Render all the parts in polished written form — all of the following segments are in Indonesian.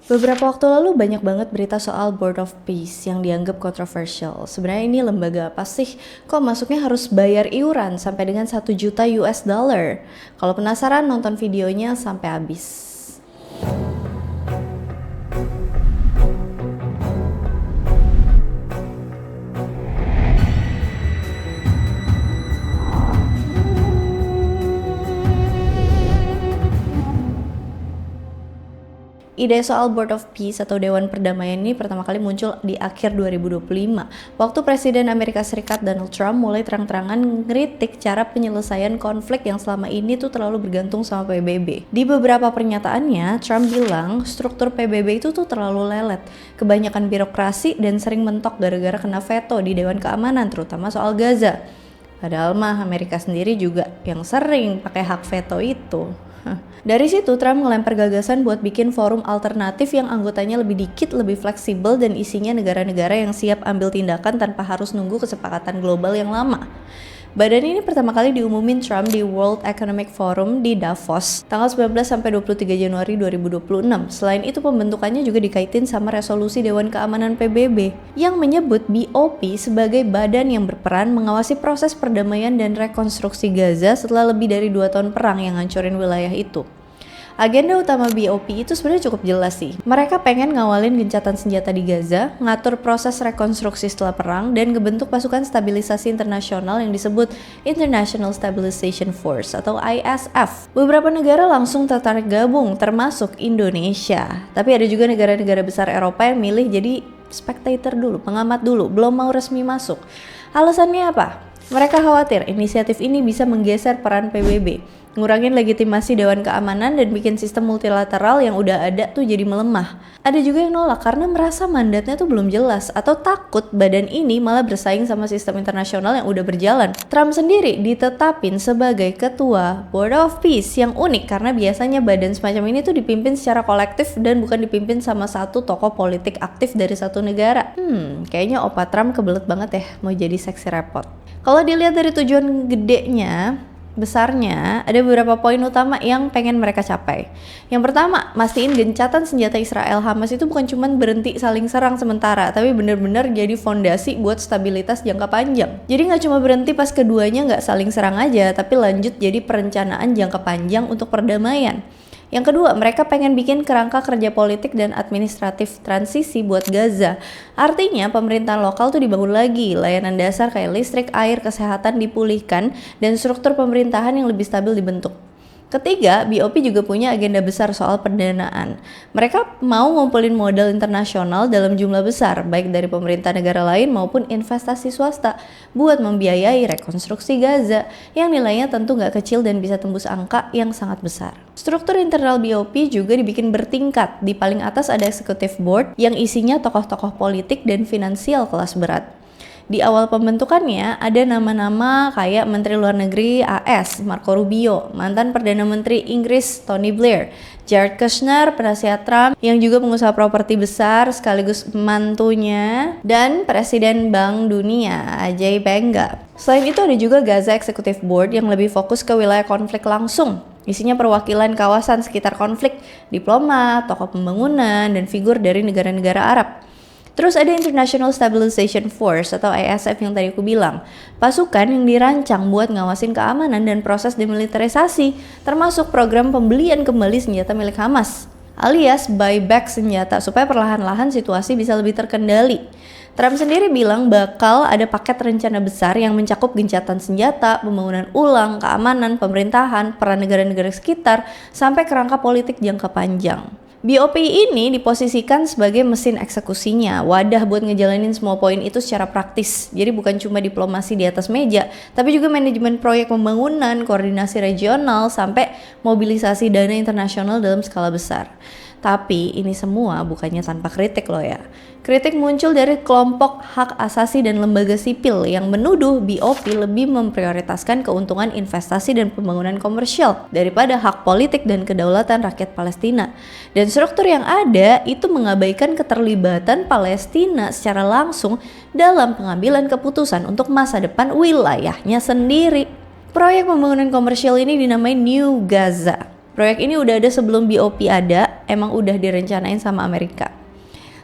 Beberapa waktu lalu banyak banget berita soal Board of Peace yang dianggap kontroversial. Sebenarnya ini lembaga apa sih? Kok masuknya harus bayar iuran sampai dengan 1 juta US dollar? Kalau penasaran nonton videonya sampai habis. Ide soal Board of Peace atau Dewan Perdamaian ini pertama kali muncul di akhir 2025, waktu Presiden Amerika Serikat Donald Trump mulai terang-terangan ngeritik cara penyelesaian konflik yang selama ini tuh terlalu bergantung sama PBB. Di beberapa pernyataannya, Trump bilang struktur PBB itu tuh terlalu lelet, kebanyakan birokrasi dan sering mentok gara-gara kena veto di Dewan Keamanan, terutama soal Gaza. Padahal mah Amerika sendiri juga yang sering pakai hak veto itu. Dari situ Trump ngelempar gagasan buat bikin forum alternatif yang anggotanya lebih dikit, lebih fleksibel, dan isinya negara-negara yang siap ambil tindakan tanpa harus nunggu kesepakatan global yang lama. Badan ini pertama kali diumumin Trump di World Economic Forum di Davos tanggal 19 sampai 23 Januari 2026. Selain itu pembentukannya juga dikaitin sama resolusi Dewan Keamanan PBB yang menyebut BOP sebagai badan yang berperan mengawasi proses perdamaian dan rekonstruksi Gaza setelah lebih dari 2 tahun perang yang ngancurin wilayah itu. Agenda utama BOP itu sebenarnya cukup jelas sih. Mereka pengen ngawalin gencatan senjata di Gaza, ngatur proses rekonstruksi setelah perang, dan ngebentuk pasukan stabilisasi internasional yang disebut International Stabilization Force atau ISF. Beberapa negara langsung tertarik gabung, termasuk Indonesia. Tapi ada juga negara-negara besar Eropa yang milih jadi spectator dulu, pengamat dulu, belum mau resmi masuk. Alasannya apa? Mereka khawatir inisiatif ini bisa menggeser peran PBB, ngurangin legitimasi Dewan Keamanan, dan bikin sistem multilateral yang udah ada tuh jadi melemah. Ada juga yang nolak karena merasa mandatnya tuh belum jelas atau takut badan ini malah bersaing sama sistem internasional yang udah berjalan. Trump sendiri ditetapin sebagai ketua Board of Peace yang unik karena biasanya badan semacam ini tuh dipimpin secara kolektif dan bukan dipimpin sama satu tokoh politik aktif dari satu negara. Kayaknya Opa Trump kebelet banget ya mau jadi seksi repot. Kalau dilihat dari tujuan gedenya, besarnya, ada beberapa poin utama yang pengen mereka capai. Yang pertama, mastiin gencatan senjata Israel Hamas itu bukan cuma berhenti saling serang sementara, tapi benar-benar jadi fondasi buat stabilitas jangka panjang. Jadi nggak cuma berhenti pas keduanya nggak saling serang aja, tapi lanjut jadi perencanaan jangka panjang untuk perdamaian. Yang kedua, mereka pengen bikin kerangka kerja politik dan administratif transisi buat Gaza. Artinya pemerintahan lokal tuh dibangun lagi, layanan dasar kayak listrik, air, kesehatan dipulihkan, dan struktur pemerintahan yang lebih stabil dibentuk. Ketiga, BOP juga punya agenda besar soal pendanaan. Mereka mau ngumpulin modal internasional dalam jumlah besar, baik dari pemerintah negara lain maupun investasi swasta, buat membiayai rekonstruksi Gaza, yang nilainya tentu nggak kecil dan bisa tembus angka yang sangat besar. Struktur internal BOP juga dibikin bertingkat. Di paling atas ada executive board yang isinya tokoh-tokoh politik dan finansial kelas berat. Di awal pembentukannya ada nama-nama kayak Menteri Luar Negeri AS Marco Rubio, mantan Perdana Menteri Inggris Tony Blair, Jared Kushner, penasihat Trump yang juga pengusaha properti besar sekaligus mantunya, dan Presiden Bank Dunia Ajay Banga. Selain itu ada juga Gaza Executive Board yang lebih fokus ke wilayah konflik langsung. Isinya perwakilan kawasan sekitar konflik, diplomat, tokoh pembangunan, dan figur dari negara-negara Arab. Terus ada International Stabilization Force atau ISF yang tadi aku bilang, pasukan yang dirancang buat ngawasin keamanan dan proses demilitarisasi, termasuk program pembelian kembali senjata milik Hamas, alias buyback senjata supaya perlahan-lahan situasi bisa lebih terkendali. Trump sendiri bilang bakal ada paket rencana besar yang mencakup gencatan senjata, pembangunan ulang, keamanan, pemerintahan, peran negara-negara sekitar, sampai kerangka politik jangka panjang. BOP ini diposisikan sebagai mesin eksekusinya, wadah buat ngejalanin semua poin itu secara praktis. Jadi bukan cuma diplomasi di atas meja, tapi juga manajemen proyek pembangunan, koordinasi regional, sampai mobilisasi dana internasional dalam skala besar. Tapi ini semua bukannya tanpa kritik loh ya. Kritik muncul dari kelompok hak asasi dan lembaga sipil yang menuduh BOP lebih memprioritaskan keuntungan investasi dan pembangunan komersial daripada hak politik dan kedaulatan rakyat Palestina. Dan struktur yang ada itu mengabaikan keterlibatan Palestina secara langsung dalam pengambilan keputusan untuk masa depan wilayahnya sendiri. Proyek pembangunan komersial ini dinamai New Gaza. Proyek ini udah ada sebelum BOP ada, emang udah direncanain sama Amerika.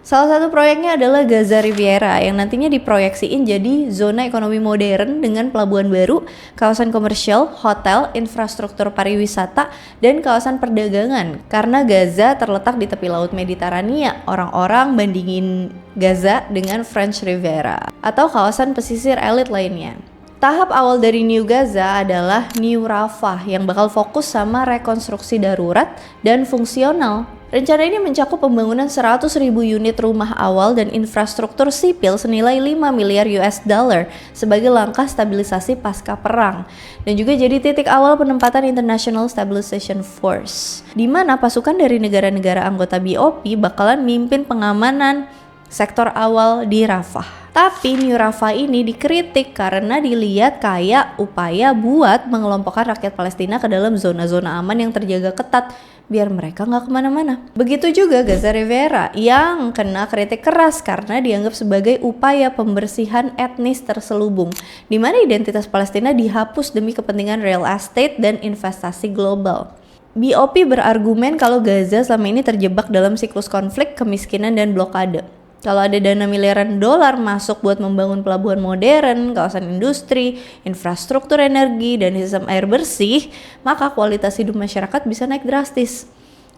Salah satu proyeknya adalah Gaza Riviera yang nantinya diproyeksiin jadi zona ekonomi modern dengan pelabuhan baru, kawasan komersial, hotel, infrastruktur pariwisata, dan kawasan perdagangan. Karena Gaza terletak di tepi laut Mediterania, orang-orang bandingin Gaza dengan French Riviera atau kawasan pesisir elit lainnya. Tahap awal dari New Gaza adalah New Rafah yang bakal fokus sama rekonstruksi darurat dan fungsional. Rencana ini mencakup pembangunan 100.000 unit rumah awal dan infrastruktur sipil senilai 5 miliar US dollar sebagai langkah stabilisasi pasca perang. Dan juga jadi titik awal penempatan International Stabilization Force, di mana pasukan dari negara-negara anggota BOP bakalan mimpin pengamanan sektor awal di Rafah. Tapi New Rafah ini dikritik karena dilihat kayak upaya buat mengelompokkan rakyat Palestina ke dalam zona-zona aman yang terjaga ketat biar mereka nggak kemana-mana. Begitu juga Gaza Riviera yang kena kritik keras karena dianggap sebagai upaya pembersihan etnis terselubung, di mana identitas Palestina dihapus demi kepentingan real estate dan investasi global. BOP berargumen kalau Gaza selama ini terjebak dalam siklus konflik, kemiskinan, dan blokade. Kalau ada dana miliaran dolar masuk buat membangun pelabuhan modern, kawasan industri, infrastruktur energi, dan sistem air bersih, maka kualitas hidup masyarakat bisa naik drastis.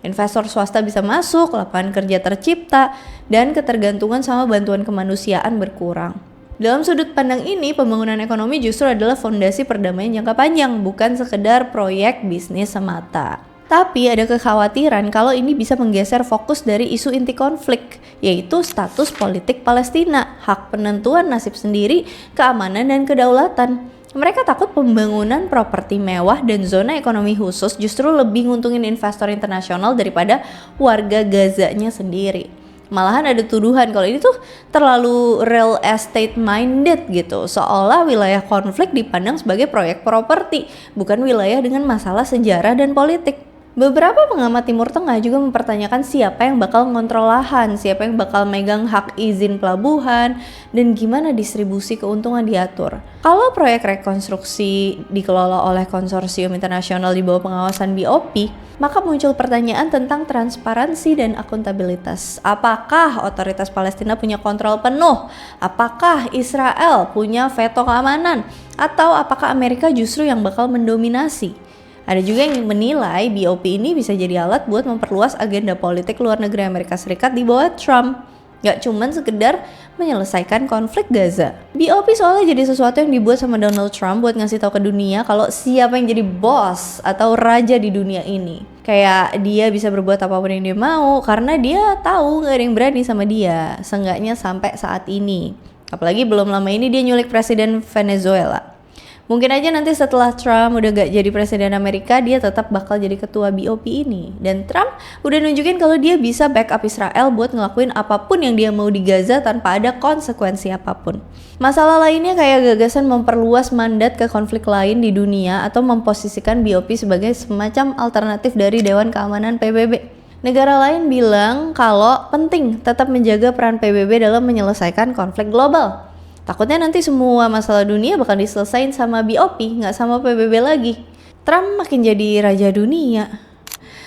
Investor swasta bisa masuk, lapangan kerja tercipta, dan ketergantungan sama bantuan kemanusiaan berkurang. Dalam sudut pandang ini, pembangunan ekonomi justru adalah fondasi perdamaian jangka panjang, bukan sekedar proyek bisnis semata. Tapi ada kekhawatiran kalau ini bisa menggeser fokus dari isu inti konflik, yaitu status politik Palestina, hak penentuan nasib sendiri, keamanan dan kedaulatan. Mereka takut pembangunan properti mewah dan zona ekonomi khusus justru lebih nguntungin investor internasional daripada warga Gazanya sendiri. Malahan ada tuduhan kalau ini tuh terlalu real estate minded gitu, seolah wilayah konflik dipandang sebagai proyek properti, bukan wilayah dengan masalah sejarah dan politik. Beberapa pengamat Timur Tengah juga mempertanyakan siapa yang bakal ngontrol lahan, siapa yang bakal megang hak izin pelabuhan, dan gimana distribusi keuntungan diatur. Kalau proyek rekonstruksi dikelola oleh konsorsium internasional di bawah pengawasan BOP, maka muncul pertanyaan tentang transparansi dan akuntabilitas. Apakah otoritas Palestina punya kontrol penuh? Apakah Israel punya veto keamanan? Atau apakah Amerika justru yang bakal mendominasi? Ada juga yang menilai BOP ini bisa jadi alat buat memperluas agenda politik luar negeri Amerika Serikat di bawah Trump. Gak cuman sekedar menyelesaikan konflik Gaza. BOP soalnya jadi sesuatu yang dibuat sama Donald Trump buat ngasih tahu ke dunia kalau siapa yang jadi bos atau raja di dunia ini. Kayak dia bisa berbuat apapun yang dia mau karena dia tahu gak ada yang berani sama dia. Seenggaknya sampai saat ini. Apalagi belum lama ini dia nyulik presiden Venezuela. Mungkin aja nanti setelah Trump udah gak jadi presiden Amerika, dia tetap bakal jadi ketua BOP ini. Dan Trump udah nunjukin kalau dia bisa backup Israel buat ngelakuin apapun yang dia mau di Gaza tanpa ada konsekuensi apapun. Masalah lainnya kayak gagasan memperluas mandat ke konflik lain di dunia atau memposisikan BOP sebagai semacam alternatif dari Dewan Keamanan PBB. Negara lain bilang kalau penting tetap menjaga peran PBB dalam menyelesaikan konflik global. Takutnya nanti semua masalah dunia bakal diselesain sama BOP, nggak sama PBB lagi. Trump makin jadi raja dunia.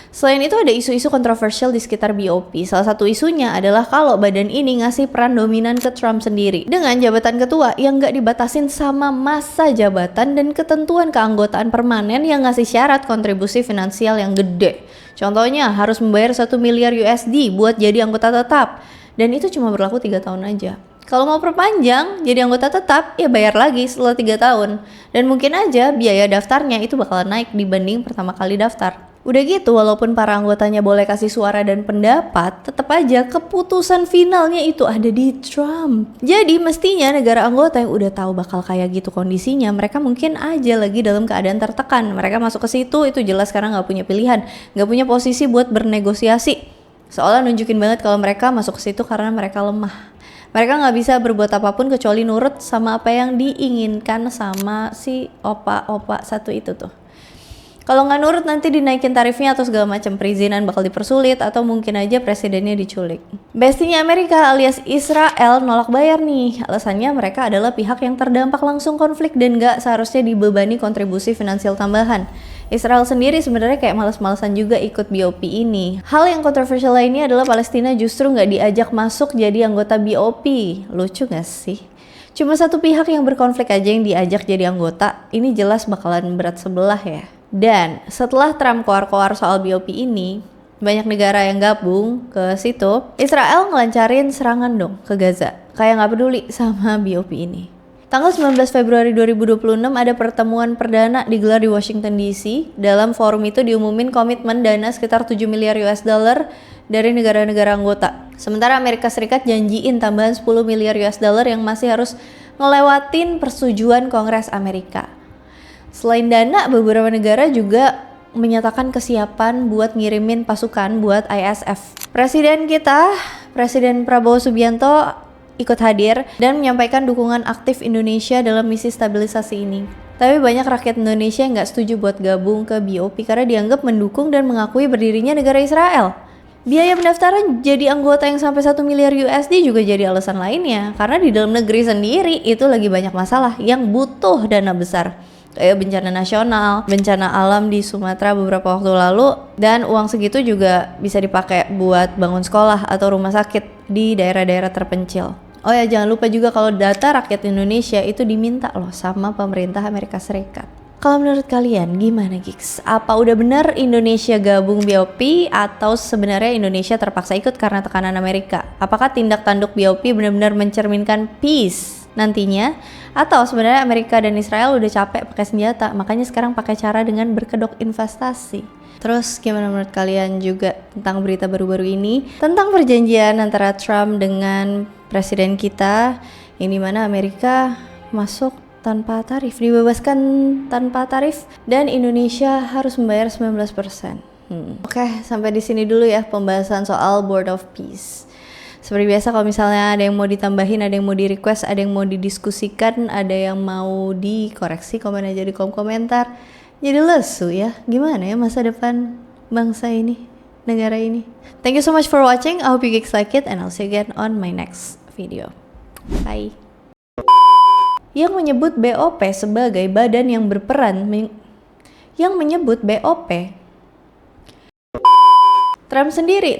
Selain itu ada isu-isu kontroversial di sekitar BOP. Salah satu isunya adalah kalau badan ini ngasih peran dominan ke Trump sendiri dengan jabatan ketua yang nggak dibatasin sama masa jabatan dan ketentuan keanggotaan permanen yang ngasih syarat kontribusi finansial yang gede. Contohnya harus membayar 1 miliar USD buat jadi anggota tetap, dan itu cuma berlaku 3 tahun aja. Kalau mau perpanjang jadi anggota tetap, ya bayar lagi setelah 3 tahun. Dan mungkin aja biaya daftarnya itu bakalan naik dibanding pertama kali daftar. Udah gitu, walaupun para anggotanya boleh kasih suara dan pendapat, tetap aja keputusan finalnya itu ada di Trump. Jadi mestinya negara anggota yang udah tahu bakal kayak gitu kondisinya, mereka mungkin aja lagi dalam keadaan tertekan. Mereka masuk ke situ itu jelas karena nggak punya pilihan, nggak punya posisi buat bernegosiasi. Seolah nunjukin banget kalau mereka masuk ke situ karena mereka lemah. Mereka nggak bisa berbuat apapun kecuali nurut sama apa yang diinginkan sama si opa-opa satu itu tuh. Kalau nggak nurut nanti dinaikin tarifnya atau segala macam, perizinan bakal dipersulit atau mungkin aja presidennya diculik. Bestinya Amerika alias Israel nolak bayar nih. Alasannya mereka adalah pihak yang terdampak langsung konflik dan nggak seharusnya dibebani kontribusi finansial tambahan. Israel sendiri sebenarnya kayak males-malesan juga ikut BOP ini. Hal yang kontroversial lainnya adalah Palestina justru nggak diajak masuk jadi anggota BOP. Lucu nggak sih? Cuma satu pihak yang berkonflik aja yang diajak jadi anggota, ini jelas bakalan berat sebelah ya. Dan setelah Trump koar-koar soal BOP ini, banyak negara yang gabung ke situ, Israel ngelancarin serangan dong ke Gaza. Kayak nggak peduli sama BOP ini. Tanggal 19 Februari 2026 ada pertemuan perdana digelar di Washington DC. Dalam forum itu diumumin komitmen dana sekitar 7 miliar US dollar dari negara-negara anggota. Sementara Amerika Serikat janjiin tambahan 10 miliar US dollar yang masih harus ngelewatin persetujuan Kongres Amerika. Selain dana, beberapa negara juga menyatakan kesiapan buat ngirimin pasukan buat ISF. Presiden Prabowo Subianto ikut hadir dan menyampaikan dukungan aktif Indonesia dalam misi stabilisasi ini. Tapi banyak rakyat Indonesia yang nggak setuju buat gabung ke BOP karena dianggap mendukung dan mengakui berdirinya negara Israel. Biaya pendaftaran jadi anggota yang sampai 1 miliar USD juga jadi alasan lainnya, karena di dalam negeri sendiri itu lagi banyak masalah yang butuh dana besar. Kayak bencana nasional, bencana alam di Sumatera beberapa waktu lalu, dan uang segitu juga bisa dipakai buat bangun sekolah atau rumah sakit di daerah-daerah terpencil. Oh ya, jangan lupa juga kalau data rakyat Indonesia itu diminta loh sama pemerintah Amerika Serikat. Kalau menurut kalian gimana gigs? Apa udah benar Indonesia gabung BOP atau sebenarnya Indonesia terpaksa ikut karena tekanan Amerika? Apakah tindak tanduk BOP benar-benar mencerminkan peace nantinya? Atau sebenarnya Amerika dan Israel udah capek pakai senjata, makanya sekarang pakai cara dengan berkedok investasi? Terus gimana menurut kalian juga tentang berita baru-baru ini, tentang perjanjian antara Trump dengan presiden kita, yang dimana Amerika masuk tanpa tarif, dibebaskan tanpa tarif, dan Indonesia harus membayar 19%. Oke, sampai di sini dulu ya pembahasan soal Board of Peace. Seperti biasa, kalau misalnya ada yang mau ditambahin, ada yang mau di request, ada yang mau didiskusikan, ada yang mau dikoreksi, komen aja di kolom komentar. Jadi lesu ya, gimana ya masa depan bangsa ini, negara ini. Thank you so much for watching, I hope you guys like it, and I'll see you again on my next video. Bye. Yang menyebut BOP sebagai badan yang berperan Trump sendiri